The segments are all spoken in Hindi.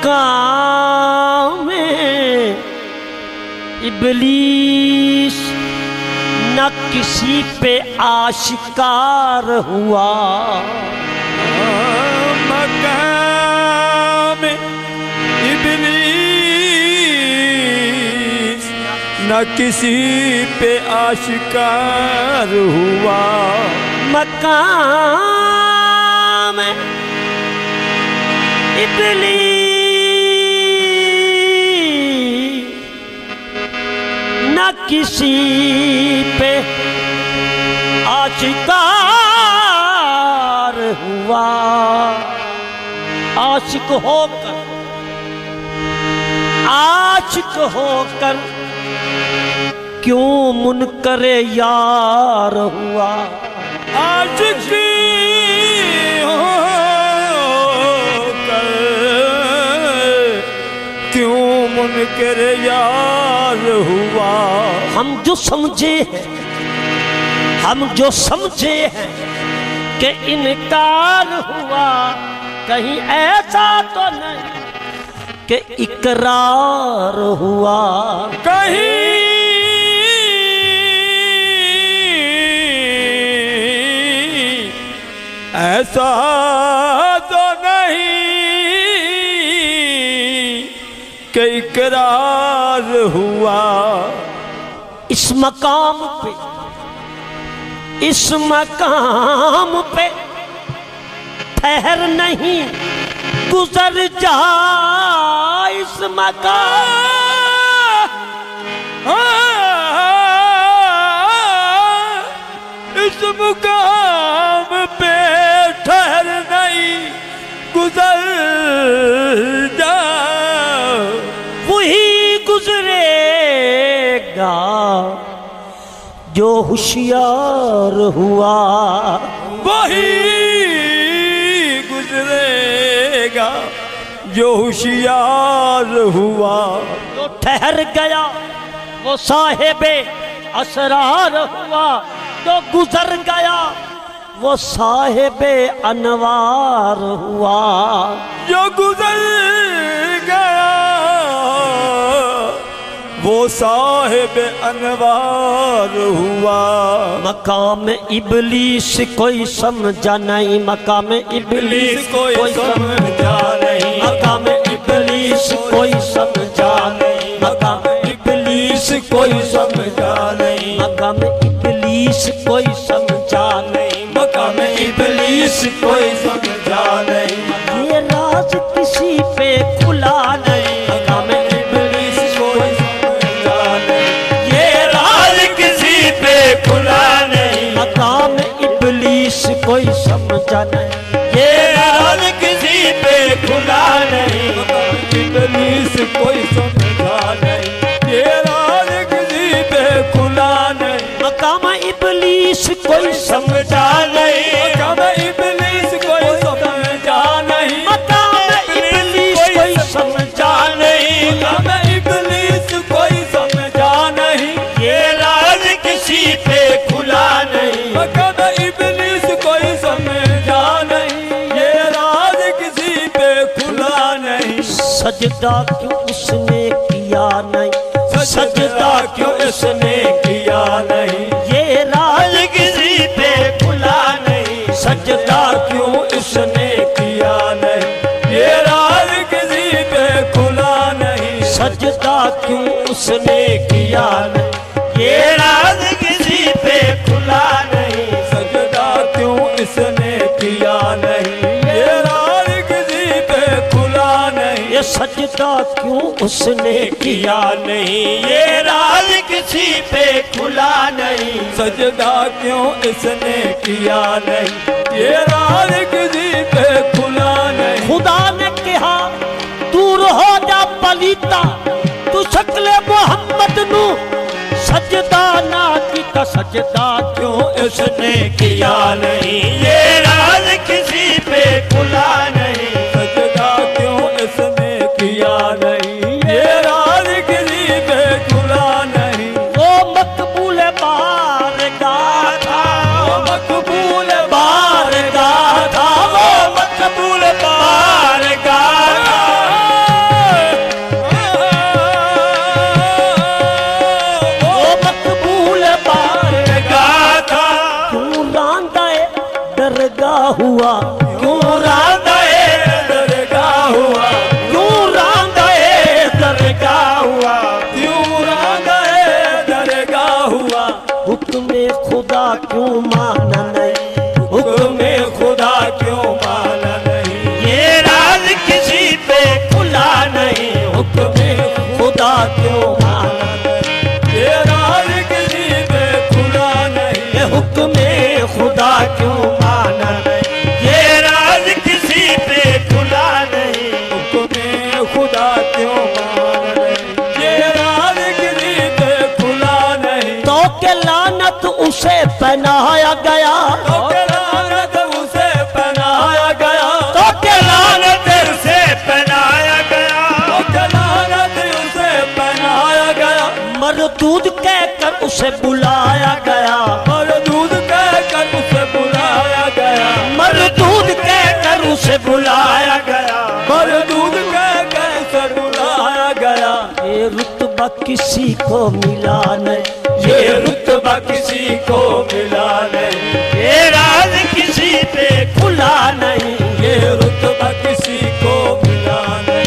मकाम इब्लीस न किसी पे आशिकार हुआ। मकाम इब्लीस न किसी पे आशिकार हुआ। मकाम इब्लीस न किसी पे आशिकार हुआ। आशिक होकर क्यों मुनकरे यार हुआ। आशिक होकर क्यों मुनकरे यार हुआ। हम जो समझे हैं कि इनकार हुआ, कहीं ऐसा तो नहीं कि इकरार हुआ। कहीं ऐसा तो नहीं कि इकरार हुआ। इस मकाम पे ठहर नहीं, गुजर जा इस मकाम। इस मुकाम पे ठहर नहीं, गुजर जा। वही गुजरेगा जो होशियार हुआ। वही गुजरेगा जो होशियार हुआ। जो ठहर गया वो साहिबे असरार हुआ। जो गुजर गया वो साहिबे अनवार हुआ। जो गुजर गया वो साहिब अनवार हुआ। मकाम इब्लीस कोई समझा नहीं। मकाम इब्लीस कोई समझा नहीं। मकाम इब्लीस कोई समझा नहीं। मकाम इब्लीस कोई समझा नहीं। मकाम इब्लीस कोई समझा नहीं। मकाम इब्लीस कोई समझा नहीं। ये राज किसी पे खुला नहीं। मकाम इब्लीस कोई समझा नहीं। ये राज किसी पे खुला नहीं। मकाम इब्लीस कोई समझा नहीं। ये राज किसी पे खुला नहीं। इब्लीस कोई समझा नहीं। ये राज किसी पे खुला नहीं। मकाम इब्लीस कोई समझा नहीं। मकाम इब्लीस कोई समझा नहीं। मकाम इब्लीस कोई समझा नहीं। मकाम इब्लीस कोई समझा नहीं। ये राज किसी पे खुला नहीं। मकाम इब्लीस कोई समझा नहीं। ये राज किसी पे खुला नहीं। सजदा क्यों उसने किया नहीं। सजदा क्यों उसने किया नहीं। ये राज किसी पे खुला नहीं। सजदा क्यों उसने किया नहीं। ये राज किसी पे खुला नहीं। सजदा क्यों उसने किया नहीं। ये राज किसी पे खुला नहीं। सजदा क्यों इसने किया नहीं। ये राज किसी पे खुला नहीं। ये सजदा क्यों उसने किया नहीं। ये राज किसी पे खुला नहीं। सजदा क्यों इसने किया नहीं। ये राज किसी पे खुला नहीं। खुदा ने कहा दूर हो जा पलीता, तू शक्ल मोहम्मद नू सजदा ना कीता। सजदा क्यों उसने किया नहीं। ये राज किसी पे खुला नहीं। सजदा क्यों इसने किया नहीं। ये राज किसी पे खुला नहीं। वो मकबूल बारगाह था। वो मकबूल बारगाह था। वो मकबूल बारगाह था। खुदा क्यों माना नहीं, हुक्म खुदा क्यों माना नहीं, ये राज किसी पे खुला नहीं, हुक्म खुदा क्यों माना नहीं, ये राज किसी पे खुला नहीं, ये हुक्म खुदा क्यों माना नहीं, ये राज किसी पे खुला नहीं, हुक्म खुदा क्यों माना नहीं, ये राज किसी पे खुला नहीं, तो के लानत उसे पहनाया गया, तो के लानत उसे पहनाया गया, तो के लानत उसे पहनाया गया, तो के लानत उसे पहनाया गया, मरदूद कहकर उसे बुलाया गया, मरदूद कहकर उसे बुलाया गया, मरदूद कहकर उसे बुलाया गया, मरदूद कहकर उसे बुलाया गया, ये रुतबा किसी को मिला नहीं, ये रुतबा किसी को मिला नहीं, ये राज किसी पे खुला नहीं, ये रुतबा किसी को मिला नहीं,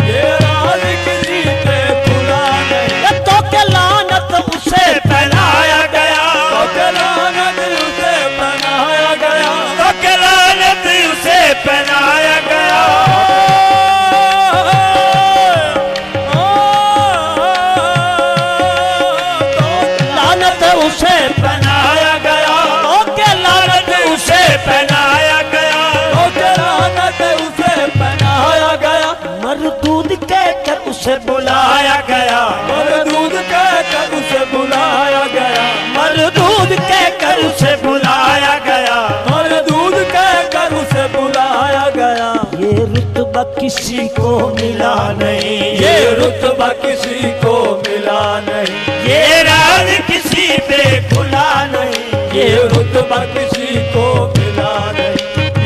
ये राज किसी पे खुला नहीं, ये तो के लानत उसे पहनाया गया, तो के लानत उसे पहनाया गया, तो के लानत उसे पहनाया गया, लानत उसे पहनाया गया, तो के लानत उसे पहनाया गया, तो के लानत उसे पहनाया गया, मरदूद कहकर उसे बुलाया गया, मरदूद कहकर उसे बुलाया गया, मरदूद कहकर उसे बुलाया गया, मरदूद कहकर उसे बुलाया गया, ये रुतबा किसी को मिला नहीं, ये रुतबा किसी को मिला नहीं, ये राज किसी पे खुला नहीं, ये रुतबा किसी को मिला नहीं,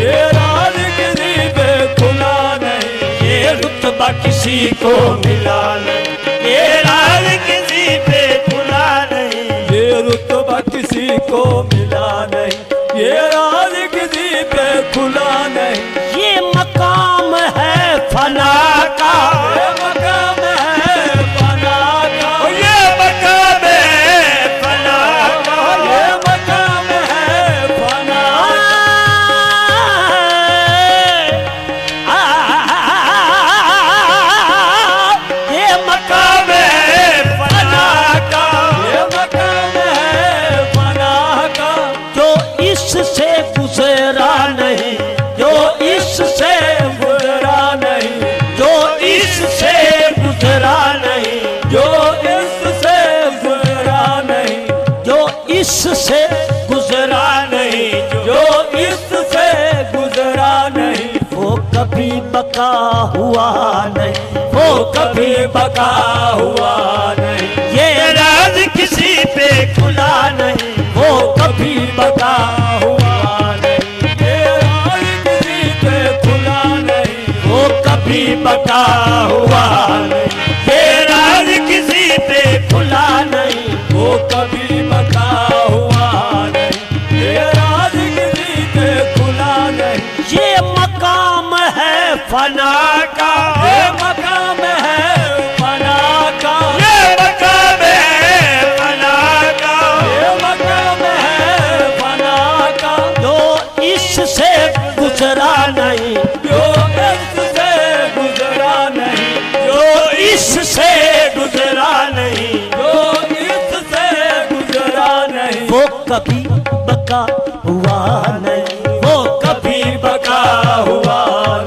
ये राज किसी पे खुला नहीं, ये रुतबा किसी को मिला नहीं, ये राज किसी पे खुला नहीं, ये रुतबा किसी को मिला नहीं, ये राज किसी पे खुला नहीं, ये मकाम है फना का, ये मकाम है फना का, ये मकाम है फना का, ये मकाम है फना ये मकाम है फना का, ये मकाम है फना का, जो इससे गुजरा नहीं, जो इससे गुजरा नहीं, जो इससे गुजरा नहीं, जो इससे गुजरा नहीं, जो इससे गुजरा नहीं, जो इससे गुजरा नहीं, वो कभी बका हुआ नहीं, वो कभी बका हुआ नहीं, ये राज किसी पे खुला नहीं, वो कभी बका हुआ नहीं, ये राज किसी पे खुला नहीं, वो कभी बका हुआ नहीं, ये राज किसी पे खुला नहीं, वो कभी बका हुआ नहीं, ये राज किसी पे खुला नहीं, ये मकाम है फना का, ये मकाम है फना का, ये मकाम है फना का, ये मकाम है फना का, जो इससे गुजरा नहीं, जो इससे गुजरा नहीं, जो इससे गुजरा नहीं, जो इससे गुजरा नहीं, वो कभी बका हुआ नहीं, वो कभी बका हुआ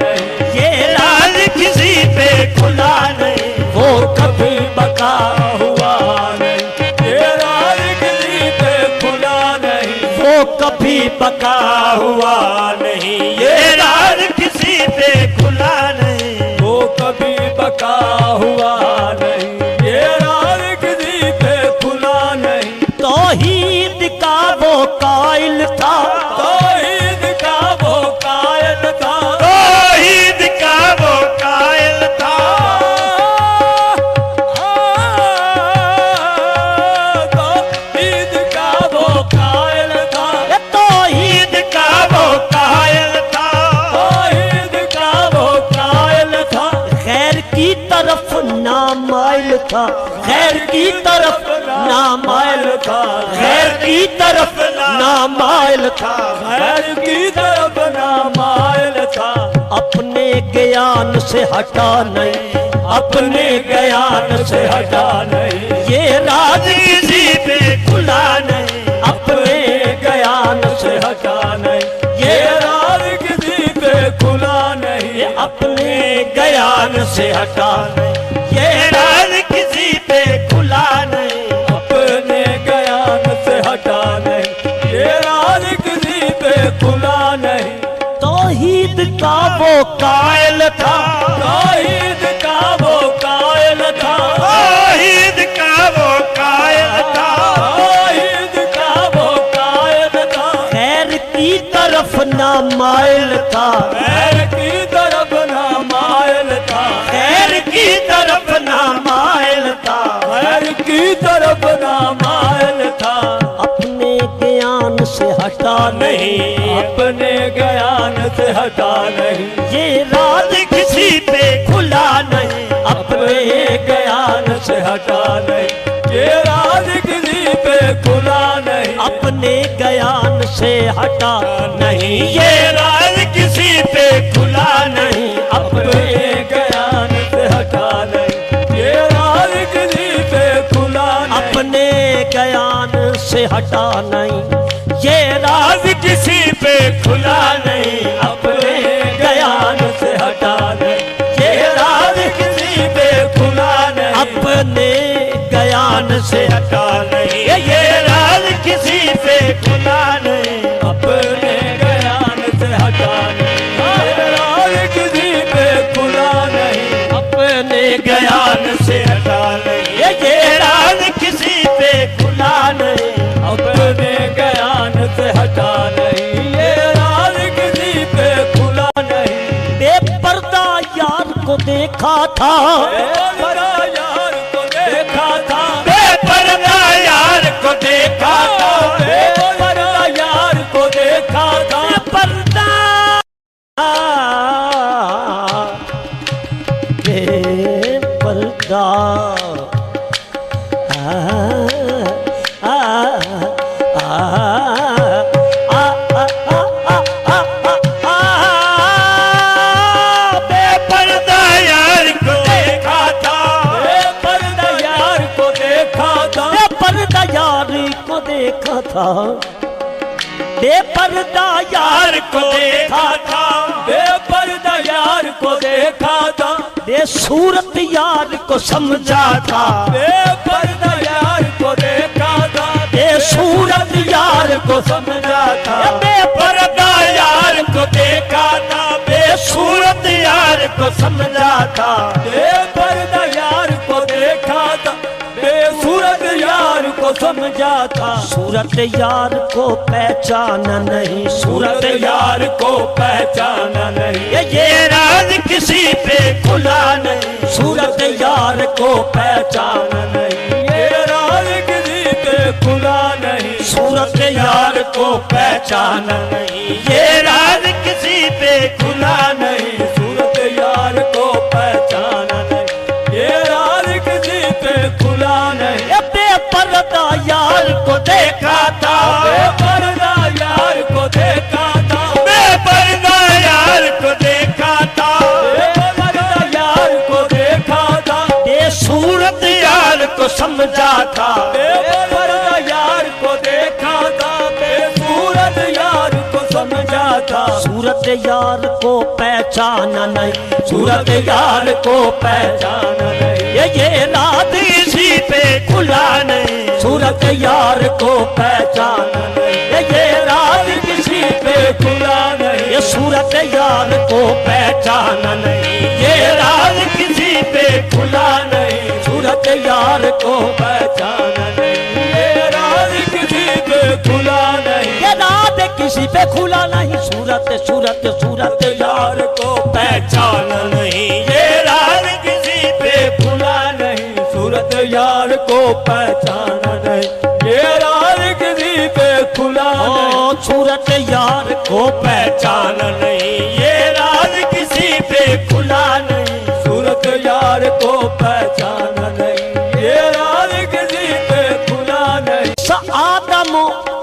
नहीं, ये राज किसी पे खुला नहीं, वो कभी बका हुआ नहीं, ये राज किसी पे खुला नहीं, वो कभी बका हुआ नहीं, ये राज किसी पे खुला नहीं, वो कभी बका हुआ नहीं, ये राज किसी पे खुला नहीं, तौहीद का वो कायल था, तौहीद का वो कायल था, तौहीद का वो कायल था, तौहीद का वो कायल था, तौहीद का वो कायल था, ना मायल था, खैर की तरफ ना मायल था, अपने ज्ञान से हटा नहीं, अपने ज्ञान से हटा नहीं, ये राज किसी पे खुला नहीं, अपने ज्ञान से हटा नहीं, ये राज किसी पे खुला नहीं, अपने ज्ञान से हटा नहीं, ये राज किसी पे खुला नहीं, अपने ज्ञान से हटा नहीं, ये राज किसी पे खुला नहीं। तौहीद का वो कायल था, तौहीद का वो कायल था, तौहीद का वो कायल था, तौहीद का वो कायल था, खैर की तरफ ना मायल था, खैर की तरफ ना मायल था, खैर की तरफ ना मायल था, खैर की तरफ ना मायल था, अपने ज्ञान से हटा नहीं, अपने ज्ञान से हटा नहीं, ये राज किसी पे खुला नहीं, अपने ज्ञान से हटा नहीं, ये राज किसी पे खुला नहीं, अपने ज्ञान से हटा नहीं, ये राज किसी पे खुला नहीं, अपने ज्ञान से हटा नहीं, ये राज किसी पे खुला नहीं, अपने ज्ञान से हटा नहीं, ये राज किसी पे खुला नहीं, अपने ज्ञान से हटा नहीं, ये राज किसी पे खुला नहीं, अपने ज्ञान से हटा नहीं, ये राज किसी पे खुला नहीं, अपने ज्ञान से हटा नहीं, ये राज किसी पे खुला नहीं, अपने ज्ञान से हटा नहीं, ये राज किसी पे खुला नहीं, अपने ज्ञान से हटा नहीं, ये राज किसी पे खुला नहीं। बेपर्दा यार को देखा था, बेपर्दा यार को देखा था, बेपर्दा यार को देखा था, बेपर्दा यार को देखा था, बेपर्दा बेपर्दा बेपर्दा यार को देखा था, बेपर्दा यार को देखा था, बेपर्दा यार को देखा था, बेपर्दा यार को देखा था, बेपर्दा यार को देखा था, बेसूरत यार को समझा था, बेपर्दा यार को देखा था, बेसूरत यार को समझा था, बेपर्दा यार को देखा था, बेसूरत यार को समझा था, बेपर्दा यार को देखा था, बेसूरत यार को समझा था, सूरत यार को पहचाना नहीं, सूरत यार को पहचाना नहीं, ये राज किसी पे खुला नहीं, सूरत यार को पहचाना नहीं, ये राज किसी पे खुला नहीं, सूरत यार को पहचाना नहीं, ये राज किसी पे खुला नहीं, सूरत यार को पहचाना नहीं, ये राज किसी पे खुला नहीं, ये बेपर्दा यार को देखा था, बेपर्दा यार को देखा था, बेपर्दा यार को देखा था, बेपर्दा यार को देखा था, बेसूरत यार को समझा था, बेपर्दा यार को देखा था, बेसूरत यार को समझा था, सूरत यार को पहचाना नहीं, सूरत यार को पहचाना नहीं, ये राज इसी पे खुला नहीं, सूरत यार को पहचाना नहीं, ये राज किसी पे खुला नहीं, ये सूरत यार को पहचाना नहीं, ये राज किसी पे खुला नहीं, सूरत यार को पहचाना नहीं, ये राज किसी पे खुला नहीं, ये राज किसी पे खुला नहीं, सूरत सूरत सूरत यार को पहचाना नहीं, ये राज किसी पे खुला नहीं, सूरत यार को पहचाना नहीं, ये राज किसी पे खुला नहीं, सूरत यार को पहचाना नहीं, ये राज किसी पे खुला नहीं, सूरत यार को पहचाना नहीं, ये राज किसी पे खुला नहीं, आदम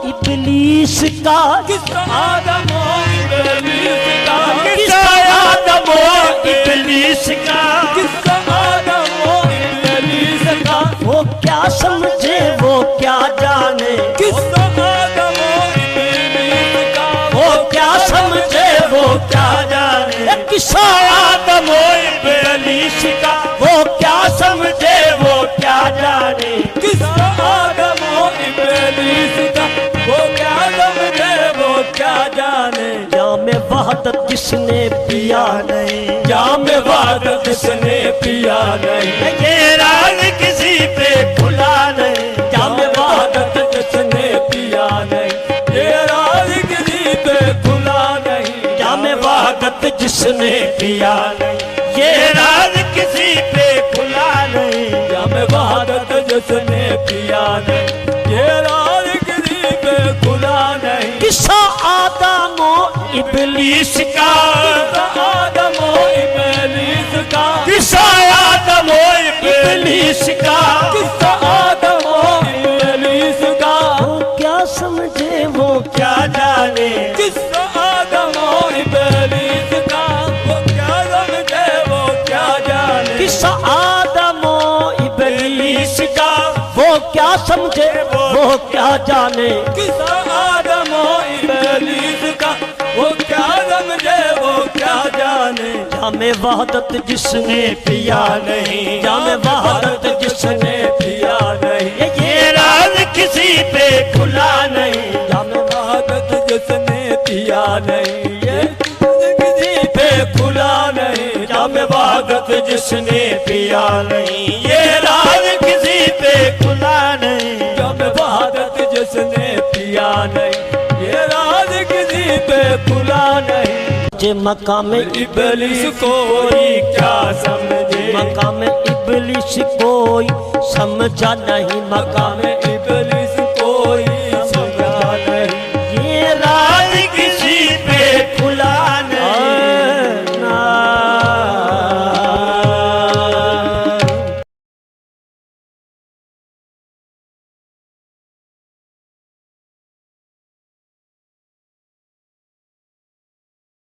इब्लीस का किस्सा आदम और इबलीस का किस्सा आदम और इबलीस का किस्सा आदम और इबलीस का वो क्या समझे वो क्या जाने किस्सा आदम और इबलीस का वो क्या समझे वो क्या जाने किस्सा आदम और इबलीस का वो क्या समझे वो क्या जाने किस्सा आदम और इबलीस का वो क्या समझे वो क्या जाने जाम वहदत जिसने पिया नहीं जाम वहदत जिसने पिया नहीं ये राज किसी पे खुला नहीं जाम वहदत जिसने पिया नहीं ये राज किसी पे खुला नहीं जाम वहदत जिसने पिया नहीं ये राज किसी पे खुला नहीं जाम वहदत जिसने पिया नहीं ये राज किसी पे खुला नहीं किस्सा आदम और इबलीस का किस्सा आदम और इबलीस का किस्सा आदम और इबलीस का किस्सा आदम और इबलीस का वो क्या समझे वो क्या जाने किस्सा आदम और इबलीस का वो क्या समझे वो क्या जाने किस्सा आदम और इबलीस का वो क्या समझे वो क्या जाने किस्सा आदम और इबलीस का वो क्या समझे वो क्या जाने जामे वहदत जिसने पिया नहीं जामे वहदत जिसने पिया नहीं ये राज किसी पे खुला नहीं जामे वहदत जिसने पिया नहीं ये किसी पे खुला नहीं जामे वहदत जिसने पिया नहीं ये राज किसी पे खुला नहीं जामे वहदत जिसने पिया नहीं ये राज किसी पे खुला नहीं जे मकाम इबलीस कोई क्या समझे मकाम इबलीस कोई समझा नहीं मकाम